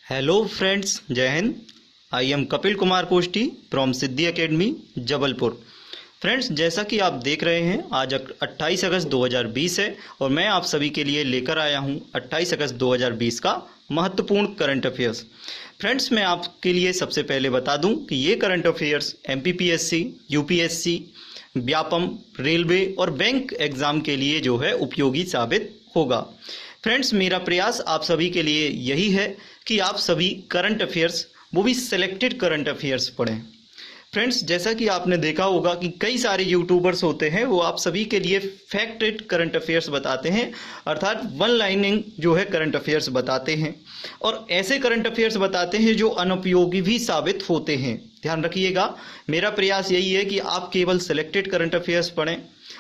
Hello friends, जय Hind. I am Kapil Kumar Koshti from Siddhi academy Jabalpur. Friends, जैसा कि आप देख रहे हैं, आज 28 अगस्त 2020 है और मैं आप सभी के लिए लेकर आया हूं 28 अगस्त 2020 का महत्वपूर्ण करंट अफेयर्स। फ्रेंड्स, मैं आपके लिए सबसे पहले बता दूं कि ये current affairs MPPSC, UPSC, Vyapam, railway और बैंक एग्जाम के लिए जो है उपयोगी साबित होगा। फ्रेंड्स, मेरा प्रयास आप सभी के लिए यही है कि आप सभी करंट अफेयर्स, वो भी सिलेक्टेड करंट अफेयर्स पढ़ें। फ्रेंड्स, जैसा कि आपने देखा होगा कि कई सारे यूट्यूबर्स होते हैं, वो आप सभी के लिए फैक्टेड करंट अफेयर्स बताते हैं, अर्थात वन लाइनिंग जो है करंट अफेयर्स बताते हैं और ऐसे करंट अफेयर्स बताते हैं जो अनुपयोगी भी साबित होते हैं। ध्यान रखिएगा, मेरा प्रयास यही है कि आप केवल सिलेक्टेड करंट अफेयर्स पढ़ें।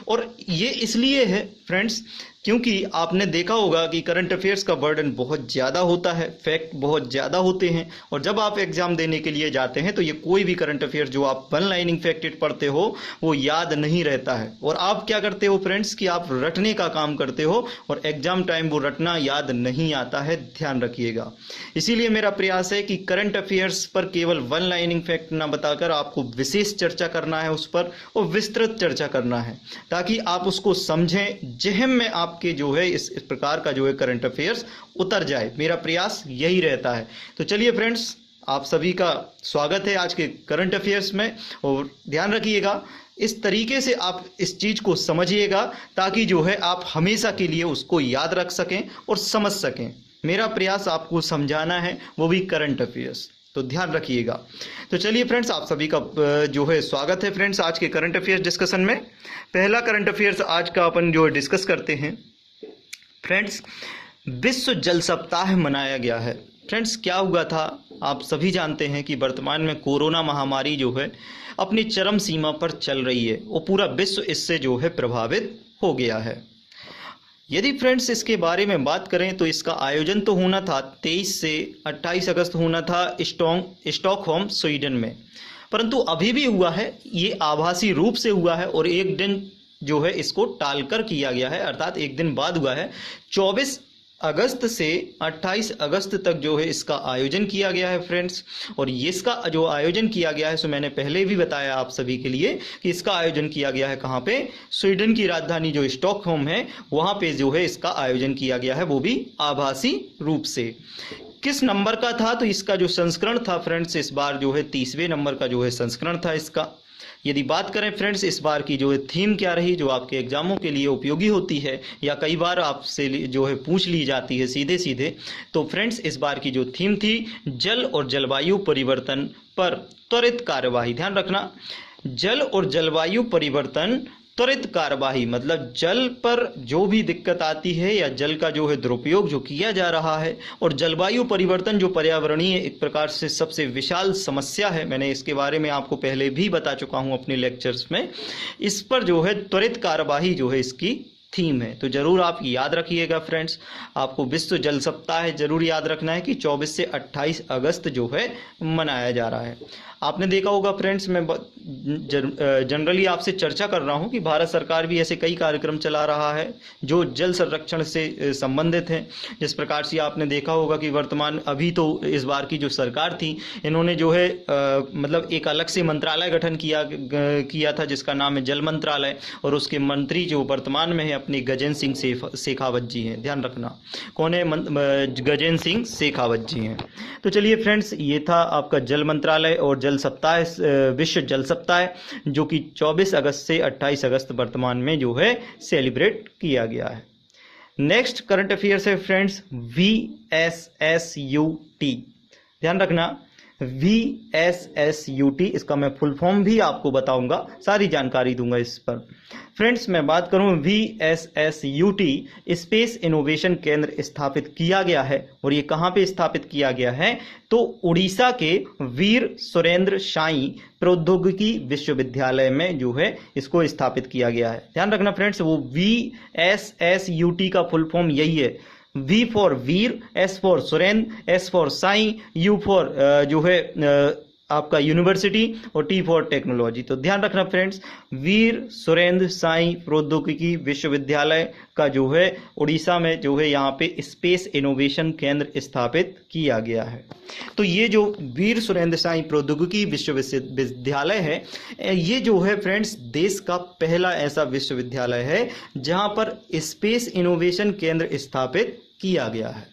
और ये इसलिए है फ्रेंड्स, क्योंकि आपने देखा होगा कि करंट अफेयर्स का बर्डन बहुत ज़्यादा होता है, फैक्ट बहुत ज़्यादा होते हैं और जब आप एग्जाम देने के लिए जाते हैं तो ये कोई भी करंट अफेयर जो आप वन लाइनिंग फैक्टेड पढ़ते हो वो याद नहीं रहता है और आप क्या करते हो फ्रेंड्स कि आप रटने का काम करते हो और एग्जाम टाइम वो रटना याद नहीं आता है। ध्यान रखिएगा, इसीलिए मेरा प्रयास है कि करंट अफेयर्स पर केवल वन लाइनिंग फैक्ट ना बताकर आपको विशेष चर्चा करना है उस पर और विस्तृत चर्चा करना है ताकि आप उसको समझें, जहन में आपके जो है इस प्रकार का जो है करंट अफेयर्स उतर जाए। मेरा प्रयास यही रहता है। तो चलिए फ्रेंड्स, आप सभी का स्वागत है आज के करंट अफेयर्स में और ध्यान रखिएगा, इस तरीके से आप इस चीज़ को समझिएगा ताकि जो है आप हमेशा के लिए उसको याद रख सकें और समझ सकें। मेरा प्रयास आपको समझाना है, वो भी करंट अफेयर्स, तो ध्यान रखिएगा। तो चलिए फ्रेंड्स, आप सभी का जो है स्वागत है फ्रेंड्स आज के करंट अफेयर्स डिस्कशन में। पहला करंट अफेयर्स आज का अपन जो डिस्कस करते हैं फ्रेंड्स, विश्व जल सप्ताह मनाया गया है। फ्रेंड्स, क्या हुआ था, आप सभी जानते हैं कि वर्तमान में कोरोना महामारी जो है अपनी चरम सीमा पर चल रही है और पूरा विश्व इससे जो है प्रभावित हो गया है। यदि फ्रेंड्स इसके बारे में बात करें तो इसका आयोजन तो होना था 23 से 28 अगस्त होना था स्टॉकहोम स्वीडन में, परंतु अभी भी हुआ है, ये आभासी रूप से हुआ है और एक दिन जो है इसको टालकर किया गया है, अर्थात एक दिन बाद हुआ है। 24 अगस्त से 28 अगस्त तक जो है इसका आयोजन किया गया है फ्रेंड्स। और इसका जो आयोजन किया गया है सो मैंने पहले भी बताया आप सभी के लिए कि इसका आयोजन किया गया है कहाँ पे, स्वीडन की राजधानी जो स्टॉकहोम है वहाँ पे जो है इसका आयोजन किया गया है, वो भी आभासी रूप से। किस नंबर का था, तो इसका जो संस्करण था फ्रेंड्स इस बार जो है 30वें नंबर का जो है संस्करण था इसका। यदि बात करें फ्रेंड्स इस बार की जो है थीम क्या रही, जो आपके एग्जामों के लिए उपयोगी होती है या कई बार आपसे जो है पूछ ली जाती है सीधे सीधे, तो फ्रेंड्स इस बार की जो थीम थी, जल और जलवायु परिवर्तन पर त्वरित कार्यवाही। ध्यान रखना, जल और जलवायु परिवर्तन त्वरित कार्यवाही, मतलब जल पर जो भी दिक्कत आती है या जल का जो है दुरुपयोग जो किया जा रहा है और जलवायु परिवर्तन जो पर्यावरणीय एक प्रकार से सबसे विशाल समस्या है, मैंने इसके बारे में आपको पहले भी बता चुका हूं अपने लेक्चर्स में, इस पर जो है त्वरित कार्यवाही जो है इसकी थीम है। तो जरूर आप याद रखिएगा फ्रेंड्स, आपको विश्व जल सप्ताह जरूर याद रखना है कि 24 से 28 अगस्त जो है मनाया जा रहा है। आपने देखा होगा फ्रेंड्स, मैं जनरली आपसे चर्चा कर रहा हूं कि भारत सरकार भी ऐसे कई कार्यक्रम चला रहा है जो जल संरक्षण से संबंधित हैं। जिस प्रकार से आपने देखा होगा कि वर्तमान अभी तो इस बार की जो सरकार थी, इन्होंने जो है मतलब एक अलग से मंत्रालय गठन किया था जिसका नाम है जल मंत्रालय, और उसके मंत्री जो वर्तमान में है अपने गजेंद्र सिंह शेखावत जी हैं। ध्यान रखना, कौन है, गजेंद्र सिंह शेखावत जी हैं। तो चलिए फ्रेंड्स, ये था आपका जल मंत्रालय और जल सप्ताह, विश्व जल सप्ताह जो कि 24 अगस्त से 28 अगस्त वर्तमान में जो है सेलिब्रेट किया गया है। नेक्स्ट करंट अफेयर्स है फ्रेंड्स VSSUT। ध्यान रखना, VSSUT, इसका मैं फुल फॉर्म भी आपको बताऊंगा, सारी जानकारी दूंगा इस पर। फ्रेंड्स, मैं बात करूं VSSUT, स्पेस इनोवेशन केंद्र स्थापित किया गया है और ये कहां पे स्थापित किया गया है, तो उड़ीसा के वीर सुरेंद्र साई प्रौद्योगिकी विश्वविद्यालय में जो है इसको स्थापित किया गया है। ध्यान रखना फ्रेंड्स, वो VSSUT का फुल फॉर्म यही है, V for Veer, S for Surendra, S for Sai, U for जो है आपका यूनिवर्सिटी और टी फॉर टेक्नोलॉजी। तो ध्यान रखना फ्रेंड्स, वीर सुरेंद्र साई प्रौद्योगिकी विश्वविद्यालय का जो है उड़ीसा में जो है यहाँ पे स्पेस इनोवेशन केंद्र स्थापित किया गया है। तो ये जो वीर सुरेंद्र साई प्रौद्योगिकी विश्वविद्यालय है, ये जो है फ्रेंड्स देश का पहला ऐसा विश्वविद्यालय है जहाँ पर स्पेस इनोवेशन केंद्र स्थापित किया गया है।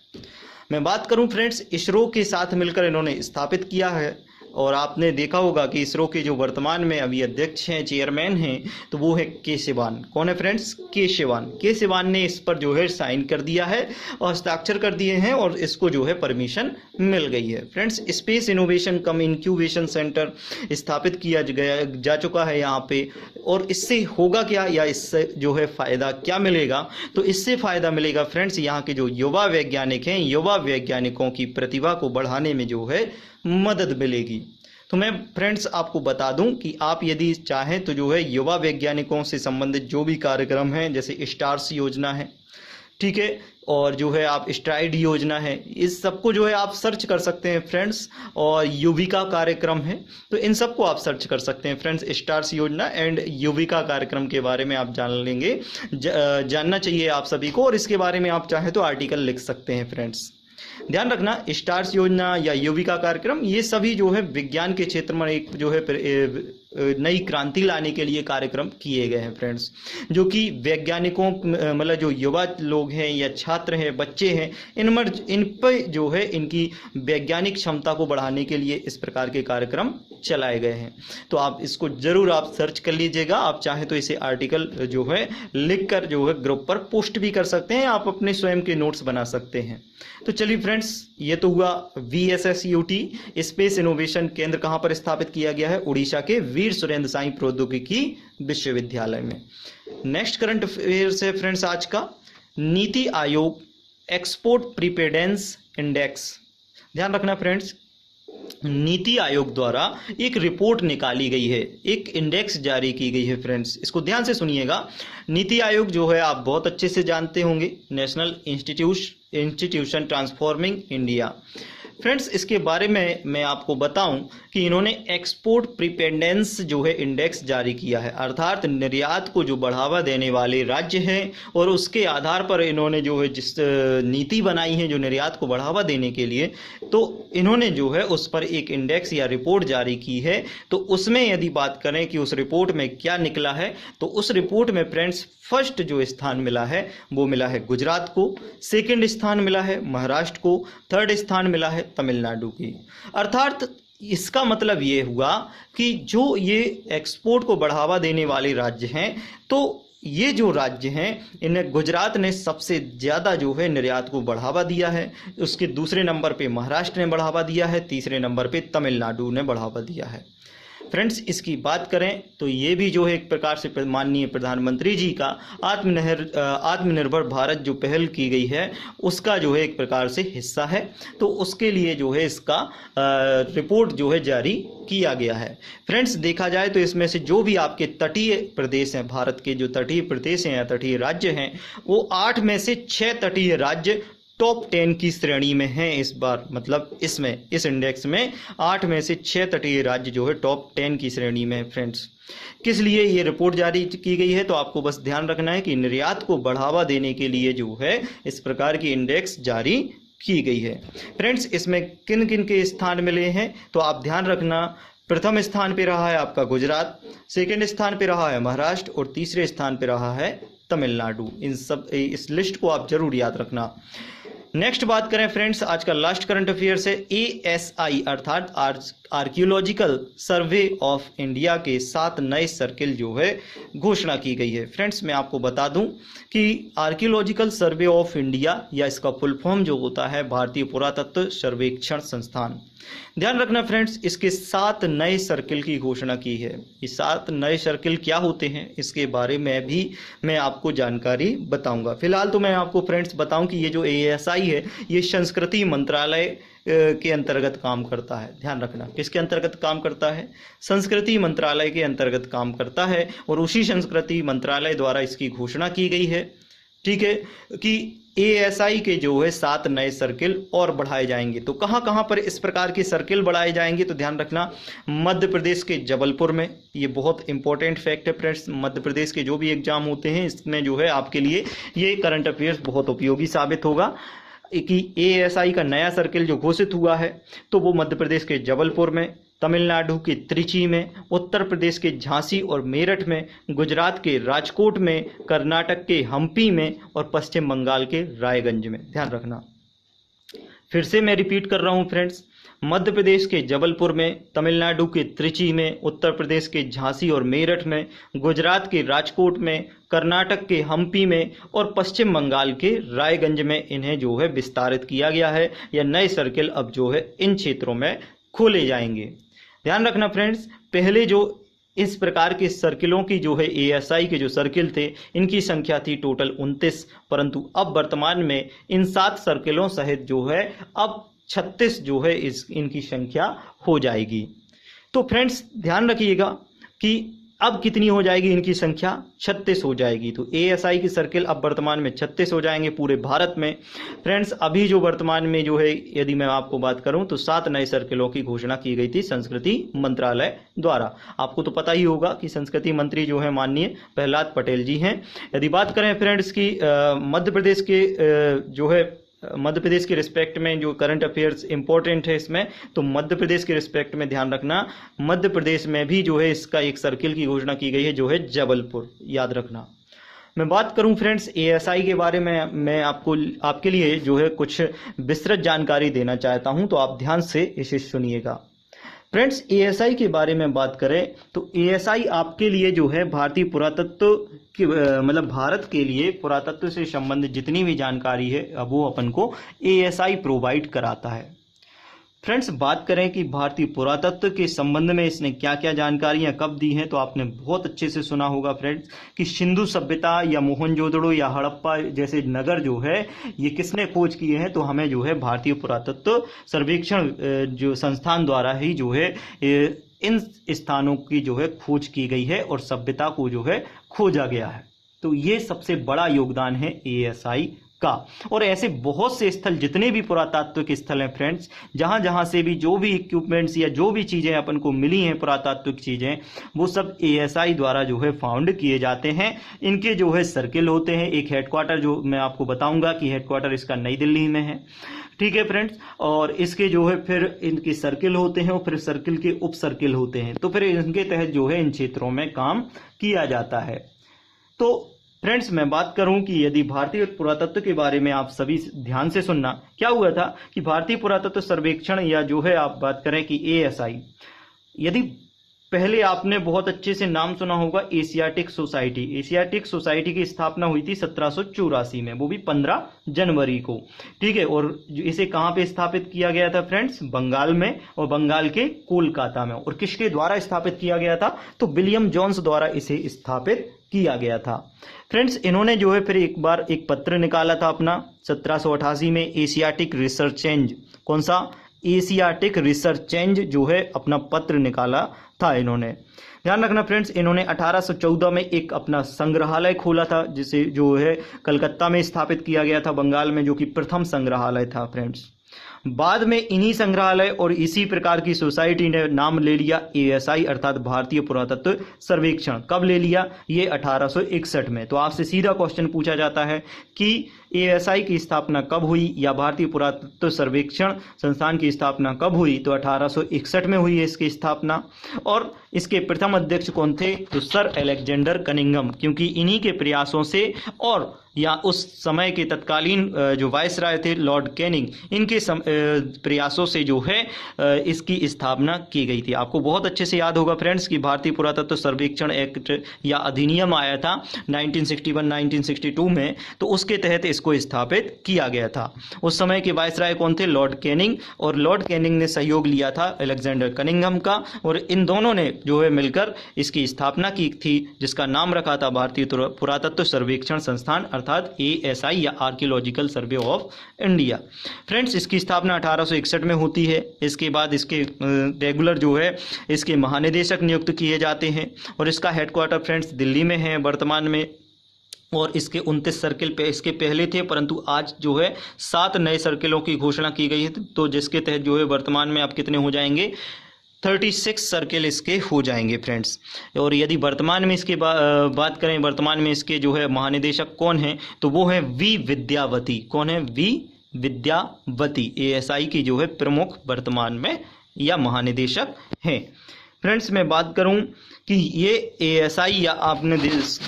मैं बात करूं फ्रेंड्स, इसरो के साथ मिलकर इन्होंने स्थापित किया है। और आपने देखा होगा कि इसरो के जो वर्तमान में अभी अध्यक्ष हैं, चेयरमैन हैं, तो वो है के सिवान। कौन है फ्रेंड्स? के सिवान ने इस पर जो है साइन कर दिया है और हस्ताक्षर कर दिए हैं और इसको जो है परमिशन मिल गई है। फ्रेंड्स, स्पेस इनोवेशन कम इंक्यूबेशन सेंटर स्थापित किया जा चुका है यहाँ पे। और इससे होगा क्या, या इससे जो है फ़ायदा क्या मिलेगा? तो इससे फ़ायदा मिलेगा फ्रेंड्स, यहाँ के जो युवा वैज्ञानिक हैं, युवा वैज्ञानिकों की प्रतिभा को बढ़ाने में जो है मदद मिलेगी। तो मैं फ्रेंड्स आपको बता दूं कि आप यदि चाहें तो जो है युवा वैज्ञानिकों से संबंधित जो भी कार्यक्रम हैं, जैसे स्टार्स योजना है, ठीक है, और जो है आप स्ट्राइड योजना है, इस सबको जो है आप सर्च कर सकते हैं फ्रेंड्स। और युविका कार्यक्रम है, तो इन सबको आप सर्च कर सकते हैं फ्रेंड्स। स्टार्स योजना एंड युविका कार्यक्रम के बारे में आप जान लेंगे, जानना चाहिए आप सभी को, और इसके बारे में आप चाहें तो आर्टिकल लिख सकते हैं फ्रेंड्स। ध्यान रखना, स्टार्स योजना या युविका कार्यक्रम, ये सभी जो है विज्ञान के क्षेत्र में एक जो है नई क्रांति लाने के लिए कार्यक्रम किए गए हैं फ्रेंड्स, जो कि वैज्ञानिकों मतलब जो युवा लोग हैं या छात्र हैं, बच्चे हैं, इन पर जो है इनकी वैज्ञानिक क्षमता को बढ़ाने के लिए इस प्रकार के कार्यक्रम चलाए गए हैं। तो आप इसको जरूर आप सर्च कर लीजिएगा। आप चाहें तो इसे आर्टिकल जो है लिख कर जो है ग्रुप पर पोस्ट भी कर सकते हैं, आप अपने स्वयं के नोट्स बना सकते हैं। तो चलिए फ्रेंड्स, ये तो हुआ VSSUT स्पेस इनोवेशन केंद्र कहाँ पर स्थापित किया गया है? उड़ीसा के वीर सुरेंद्र साई प्रौद्योगिकी विश्वविद्यालय में। नेक्स्ट करंट अफेयर्स है फ्रेंड्स आज का, नीति आयोग एक्सपोर्ट प्रीपेडेंस इंडेक्स। ध्यान रखना फ्रेंड्स, नीति आयोग द्वारा एक रिपोर्ट निकाली गई है, एक इंडेक्स जारी की गई है फ्रेंड्स। इसको ध्यान से सुनिएगा। नीति आयोग जो है आप बहुत अच्छे से जानते होंगे, national institution transforming India. Friends, इसके बारे में मैं आपको बताऊं कि इन्होंने एक्सपोर्ट प्रीपेंडेंस जो है इंडेक्स जारी किया है, अर्थात निर्यात को जो बढ़ावा देने वाले राज्य हैं और उसके आधार पर इन्होंने जो है जिस नीति बनाई है जो निर्यात को बढ़ावा देने के लिए, तो इन्होंने जो है उस पर एक इंडेक्स या रिपोर्ट जारी की है। तो उसमें यदि बात करें कि उस रिपोर्ट में क्या निकला है, तो उस रिपोर्ट में फ्रेंड्स फर्स्ट जो स्थान मिला है वो मिला है गुजरात को, सेकंड स्थान मिला है महाराष्ट्र को, थर्ड स्थान मिला है तमिलनाडु की। अर्थात इसका मतलब ये हुआ कि जो ये एक्सपोर्ट को बढ़ावा देने वाले राज्य हैं, तो ये जो राज्य हैं इन्हें गुजरात ने सबसे ज़्यादा जो है निर्यात को बढ़ावा दिया है, उसके दूसरे नंबर पे महाराष्ट्र ने बढ़ावा दिया है, तीसरे नंबर पे तमिलनाडु ने बढ़ावा दिया है। फ्रेंड्स, इसकी बात करें तो ये भी जो है एक प्रकार से माननीय प्रधानमंत्री जी का आत्मनिर्भर भारत जो पहल की गई है उसका जो है एक प्रकार से हिस्सा है। तो उसके लिए जो है इसका रिपोर्ट जो है जारी किया गया है। फ्रेंड्स, देखा जाए तो इसमें से जो भी आपके तटीय प्रदेश हैं, भारत के जो तटीय प्रदेश हैं या तटीय राज्य हैं, वो 8 में से 6 तटीय राज्य टॉप 10 की श्रेणी में हैं इस बार। मतलब इसमें इस इंडेक्स में 8 में से 6 तटीय राज्य जो है टॉप 10 की श्रेणी में है। फ्रेंड्स, किस लिए ये रिपोर्ट जारी की गई है? तो आपको बस ध्यान रखना है कि निर्यात को बढ़ावा देने के लिए जो है इस प्रकार की इंडेक्स जारी की गई है। फ्रेंड्स, इसमें किन किन के स्थान मिले हैं तो आप ध्यान रखना। प्रथम स्थान पे रहा है आपका गुजरात, सेकंड स्थान पे रहा है महाराष्ट्र और तीसरे स्थान पे रहा है तमिलनाडु। इस लिस्ट को आप जरूर याद रखना। नेक्स्ट बात करें फ्रेंड्स, आज का लास्ट करंट अफेयर्स है ASI अर्थात आर्कियोलॉजिकल सर्वे ऑफ इंडिया के 7 नए सर्किल जो है घोषणा की गई है। फ्रेंड्स, मैं आपको बता दूं कि आर्कियोलॉजिकल सर्वे ऑफ इंडिया या इसका फुल फॉर्म जो होता है भारतीय पुरातत्व सर्वेक्षण संस्थान। ध्यान रखना फ्रेंड्स, इसके 7 नए सर्किल की घोषणा की है। ये 7 नए सर्किल क्या होते हैं इसके बारे में भी मैं आपको जानकारी बताऊंगा। फिलहाल तो मैं आपको फ्रेंड्स बताऊं कि ये जो ASI है ये संस्कृति मंत्रालय के अंतर्गत काम करता है। ध्यान रखना, किसके अंतर्गत काम करता है? संस्कृति मंत्रालय के अंतर्गत काम करता है और उसी संस्कृति मंत्रालय द्वारा इसकी घोषणा की गई है। ठीक है, कि एएसआई के जो है 7 नए सर्किल और बढ़ाए जाएंगे। तो कहाँ कहाँ पर इस प्रकार के सर्किल बढ़ाए जाएंगे, तो ध्यान रखना मध्य प्रदेश के जबलपुर में, ये बहुत इंपॉर्टेंट फैक्ट है फ्रेंड्स। मध्य प्रदेश के जो भी एग्जाम होते हैं इसमें जो है आपके लिए ये करंट अफेयर्स बहुत उपयोगी साबित होगा कि एएसआई का नया सर्किल जो घोषित हुआ है तो वो मध्य प्रदेश के जबलपुर में, तमिलनाडु के त्रिची में, उत्तर प्रदेश के झांसी और मेरठ में, गुजरात के राजकोट में, कर्नाटक के हम्पी में और पश्चिम बंगाल के रायगंज में। ध्यान रखना, फिर से मैं रिपीट कर रहा हूं फ्रेंड्स, मध्य प्रदेश के जबलपुर में, तमिलनाडु के त्रिची में, उत्तर प्रदेश के झांसी और मेरठ में, गुजरात के राजकोट में, कर्नाटक के हम्पी में और पश्चिम बंगाल के रायगंज में इन्हें जो है विस्तारित किया गया है। या नए सर्किल अब जो है इन क्षेत्रों में खोले जाएंगे। ध्यान रखना फ्रेंड्स, पहले जो इस प्रकार के सर्किलों की जो है एएसआई के जो सर्किल थे इनकी संख्या थी टोटल 29, परंतु अब वर्तमान में इन 7 सर्किलों सहित जो है अब 36 जो है इनकी संख्या हो जाएगी। तो फ्रेंड्स ध्यान रखिएगा कि अब कितनी हो जाएगी इनकी संख्या, 36 हो जाएगी। तो एएसआई की सर्किल अब वर्तमान में 36 हो जाएंगे पूरे भारत में। फ्रेंड्स अभी जो वर्तमान में जो है यदि मैं आपको बात करूं तो 7 नए सर्किलों की घोषणा की गई थी संस्कृति मंत्रालय द्वारा। आपको तो पता ही होगा कि संस्कृति मंत्री जो है माननीय प्रहलाद पटेल जी हैं। यदि बात करें फ्रेंड्स की मध्य प्रदेश के जो है मध्य प्रदेश के रिस्पेक्ट में जो करंट अफेयर्स इंपॉर्टेंट है इसमें, तो मध्य प्रदेश के रिस्पेक्ट में ध्यान रखना, मध्य प्रदेश में भी जो है इसका एक सर्किल की घोषणा की गई है जो है जबलपुर, याद रखना। मैं बात करूं फ्रेंड्स एएसआई के बारे में, मैं आपके लिए जो है कुछ विस्तृत जानकारी देना चाहता हूं, तो आप ध्यान से इसे सुनिएगा। फ्रेंड्स एएसआई के बारे में बात करें तो एएसआई आपके लिए जो है भारतीय पुरातत्व की मतलब भारत के लिए पुरातत्व से संबंधित जितनी भी जानकारी है वो अपन को एएसआई प्रोवाइड कराता है। फ्रेंड्स बात करें कि भारतीय पुरातत्व के संबंध में इसने क्या क्या जानकारियां कब दी हैं, तो आपने बहुत अच्छे से सुना होगा फ्रेंड्स कि सिंधु सभ्यता या मोहनजोदड़ो या हड़प्पा जैसे नगर जो है ये किसने खोज किए हैं, तो हमें जो है भारतीय पुरातत्व सर्वेक्षण जो संस्थान द्वारा ही जो है इन स्थानों की जो है खोज की गई है और सभ्यता को जो है खोजा गया है। तो ये सबसे बड़ा योगदान है एएसआई का। और ऐसे बहुत से स्थल जितने भी पुरातात्विक स्थल हैं फ्रेंड्स, जहां जहां से भी जो भी इक्विपमेंट्स या जो भी चीजें अपन को मिली हैं पुरातात्विक चीजें, वो सब एएसआई द्वारा जो है फाउंड किए जाते हैं। इनके जो है सर्किल होते हैं, एक हेडक्वार्टर जो मैं आपको बताऊंगा कि हेडक्वार्टर इसका नई दिल्ली में है, ठीक है फ्रेंड्स। और इसके जो है फिर इनके सर्किल होते हैं और फिर सर्किल के उप सर्किल होते हैं, तो फिर इनके तहत जो है इन क्षेत्रों में काम किया जाता है। तो फ्रेंड्स मैं बात करूं कि यदि भारतीय पुरातत्व के बारे में आप सभी ध्यान से सुनना, क्या हुआ था कि भारतीय पुरातत्व सर्वेक्षण या जो है आप बात करें कि एएसआई, यदि पहले आपने बहुत अच्छे से नाम सुना होगा एशियाटिक सोसाइटी। एशियाटिक सोसाइटी की स्थापना हुई थी 1784 में, वो भी 15 जनवरी को, ठीक है। और इसे कहां पे स्थापित किया गया था फ्रेंड्स, बंगाल में, और बंगाल के कोलकाता में। और किसके द्वारा स्थापित किया गया था, तो विलियम जोन्स द्वारा इसे स्थापित किया गया था। फ्रेंड्स इन्होंने जो है फिर एक बार एक पत्र निकाला था अपना 1788 में, एशियाटिक रिसर्चेंज, कौन सा, एशियाटिक रिसर्चेंज जो है अपना पत्र निकाला था इन्होंने। ध्यान रखना फ्रेंड्स, इन्होंने 1814 में एक अपना संग्रहालय खोला था जिसे जो है कलकत्ता में स्थापित किया गया था बंगाल में, जो कि प्रथम संग्रहालय था फ्रेंड्स। बाद में इन्हीं संग्रहालय और इसी प्रकार की सोसाइटी ने नाम ले लिया एएसआई अर्थात भारतीय पुरातत्व सर्वेक्षण। कब ले लिया, ये 1861 में। तो आपसे सीधा क्वेश्चन पूछा जाता है कि एएसआई की स्थापना कब हुई या भारतीय पुरातत्व सर्वेक्षण संस्थान की स्थापना कब हुई, तो 1861 में हुई है इसकी स्थापना। और इसके प्रथम अध्यक्ष कौन थे, तो सर अलेक्जेंडर कनिंघम, क्योंकि इन्हीं के प्रयासों से और या उस समय के तत्कालीन जो वायसराय थे लॉर्ड कैनिंग, इनके प्रयासों से जो है इसकी स्थापना की गई थी। आपको बहुत अच्छे से याद होगा फ्रेंड्स कि भारतीय पुरातत्व सर्वेक्षण एक्ट या अधिनियम आया था 1961-1962 में, तो उसके तहत इसको स्थापित किया गया था। उस समय के वायसराय कौन थे, लॉर्ड कैनिंग, और लॉर्ड कैनिंग ने सहयोग लिया था अलेक्जेंडर कनिंघम का, और इन दोनों ने जो है मिलकर इसकी स्थापना की थी, जिसका नाम रखा था भारतीय पुरातत्व सर्वेक्षण संस्थान अर्थात एएसआई या archaeological survey of India. Friends इसकी स्थापना 1861 में होती है। इसके बाद इसके रेगुलर जो है इसके महानिदेशक नियुक्त किए जाते हैं और इसका हेडक्वार्टर फ्रेंड्स दिल्ली में है वर्तमान में। और इसके 29 सर्किल पे इसके पहले थे, परंतु आज जो है 7 नए सर्किलों की घोषणा की गई है, तो जिसके तहत जो है वर्तमान में आप कितने हो जाएंगे, 36 सर्किल इसके हो जाएंगे फ्रेंड्स। और यदि वर्तमान में इसके बात करें, वर्तमान में इसके जो है महानिदेशक कौन है, तो वो है वी विद्यावती। कौन है? वी विद्यावती ASI की जो है प्रमुख वर्तमान में या महानिदेशक हैं। फ्रेंड्स मैं बात करूं कि ये ASI, या आपने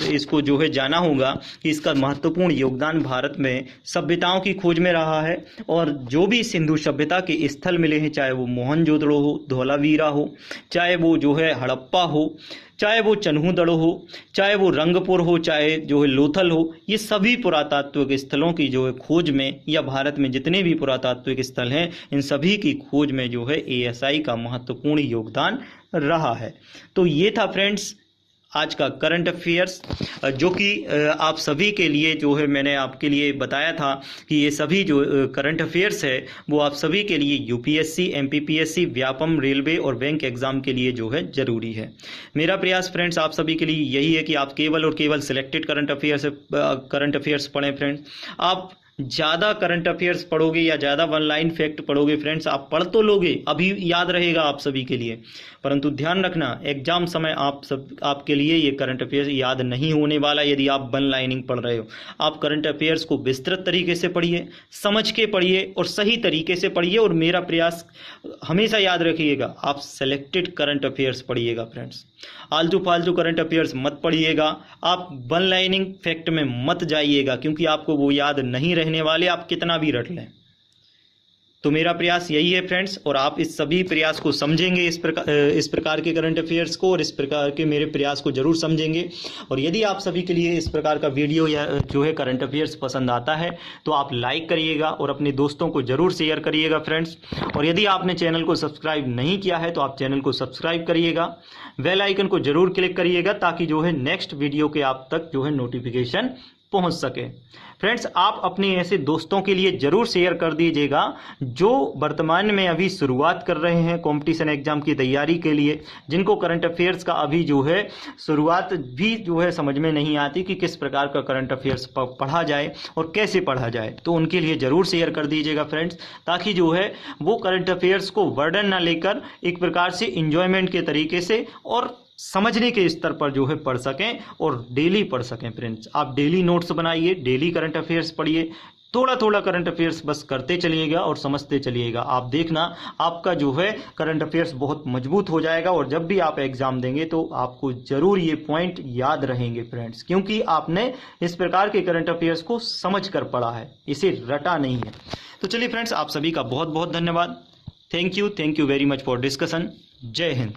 इसको जो है जाना होगा कि इसका महत्वपूर्ण योगदान भारत में सभ्यताओं की खोज में रहा है, और जो भी सिंधु सभ्यता के स्थल मिले हैं, चाहे वो मोहनजोदड़ो हो, धौलावीरा हो, चाहे वो जो है हड़प्पा हो, चाहे वो चन्हूदड़ो हो, चाहे वो रंगपुर हो, चाहे जो है लोथल हो, ये सभी पुरातात्विक स्थलों की जो है खोज में, या भारत में जितने भी पुरातात्विक स्थल हैं, इन सभी की खोज में जो है ASI का महत्वपूर्ण योगदान रहा है। तो ये था फ्रेंड्स आज का करंट अफेयर्स, जो कि आप सभी के लिए जो है मैंने आपके लिए बताया था कि ये सभी जो करंट अफेयर्स है वो आप सभी के लिए UPSC, MPPSC, व्यापम, रेलवे और बैंक एग्जाम के लिए जो है ज़रूरी है। मेरा प्रयास फ्रेंड्स आप सभी के लिए यही है कि आप केवल और केवल सिलेक्टेड करंट अफेयर्स पढ़ें फ्रेंड्स। आप ज़्यादा करंट अफेयर्स पढ़ोगे या ज़्यादा वन लाइन फैक्ट पढ़ोगे फ्रेंड्स, आप पढ़ तो लोगे, अभी याद रहेगा आप सभी के लिए, परंतु ध्यान रखना एग्जाम समय आपके लिए ये करंट अफेयर्स याद नहीं होने वाला यदि आप वन लाइनिंग पढ़ रहे हो। आप करंट अफेयर्स को विस्तृत तरीके से पढ़िए, समझ के पढ़िए और सही तरीके से पढ़िए, और मेरा प्रयास हमेशा याद रखिएगा आप सेलेक्टेड करंट अफेयर्स पढ़िएगा फ्रेंड्स। आलतू फालतू करंट अफेयर्स मत पढ़िएगा, आप वन लाइनिंग फैक्ट में मत जाइएगा, क्योंकि आपको वो याद नहीं रहने वाले, आप कितना भी रट लें। तो मेरा प्रयास यही है फ्रेंड्स, और आप इस सभी प्रयास को समझेंगे, इस प्रकार के करंट अफेयर्स को, और इस प्रकार के मेरे प्रयास को जरूर समझेंगे। और यदि आप सभी के लिए इस प्रकार का वीडियो या जो है करंट अफेयर्स पसंद आता है तो आप लाइक करिएगा और अपने दोस्तों को जरूर शेयर करिएगा फ्रेंड्स। और यदि आपने चैनल को सब्सक्राइब नहीं किया है तो आप चैनल को सब्सक्राइब करिएगा, बेल आइकन को जरूर क्लिक करिएगा, ताकि जो है नेक्स्ट वीडियो के आप तक जो है नोटिफिकेशन पहुंच सके। फ्रेंड्स आप अपने ऐसे दोस्तों के लिए जरूर शेयर कर दीजिएगा जो वर्तमान में अभी शुरुआत कर रहे हैं कंपटीशन एग्जाम की तैयारी के लिए, जिनको करंट अफेयर्स का अभी जो है शुरुआत भी जो है समझ में नहीं आती कि किस प्रकार का करंट अफेयर्स पढ़ा जाए और कैसे पढ़ा जाए, तो उनके लिए जरूर शेयर कर दीजिएगा फ्रेंड्स, ताकि जो है वो करंट अफेयर्स को बर्डन ना लेकर एक प्रकार से इंजॉयमेंट के तरीके से और समझने के स्तर पर जो है पढ़ सकें और डेली पढ़ सकें फ्रेंड्स। आप डेली नोट्स बनाइए, डेली करंट अफेयर्स पढ़िए, थोड़ा थोड़ा करंट अफेयर्स बस करते चलिएगा और समझते चलिएगा। आप देखना आपका जो है करंट अफेयर्स बहुत मजबूत हो जाएगा, और जब भी आप एग्जाम देंगे तो आपको जरूर ये पॉइंट याद रहेंगे फ्रेंड्स, क्योंकि आपने इस प्रकार के करंट अफेयर्स को समझ कर पढ़ा है, इसे रटा नहीं है। तो चलिए फ्रेंड्स आप सभी का बहुत बहुत धन्यवाद। Thank you very much for discussion. जय हिंद।